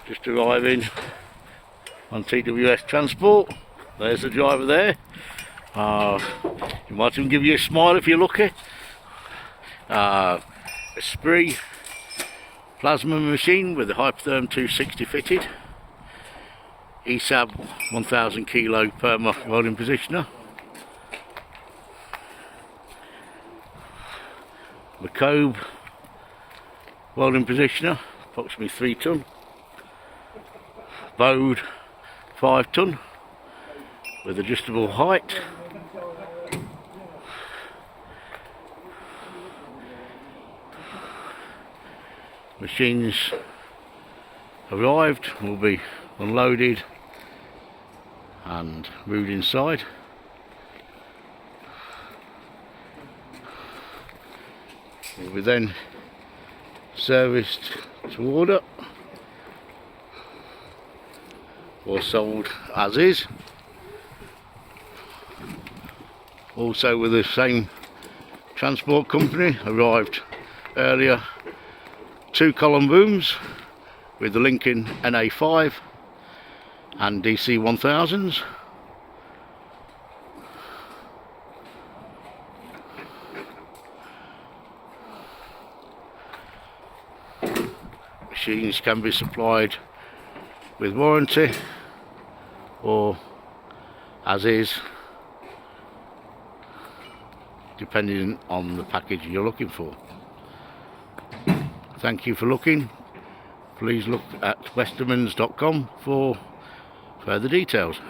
Just arriving on TWS Transport. There's the driver there. He might even give you a smile if you're lucky. Esprit plasma machine with the Hypertherm 260 fitted. ESAB 1000 kilo Pema welding positioner. Bode welding positioner, approximately 3 ton. Bode 5 ton with adjustable height. Machines arrived, will be unloaded and moved inside. Will be then serviced to order or sold as is. Also with the same transport company, arrived earlier 2 column booms with the Lincoln NA5 and DC 1000s. Machines can be supplied with warranty or as is, depending on the package you're looking for. Thank you for looking. Please look at westermans.com for further details.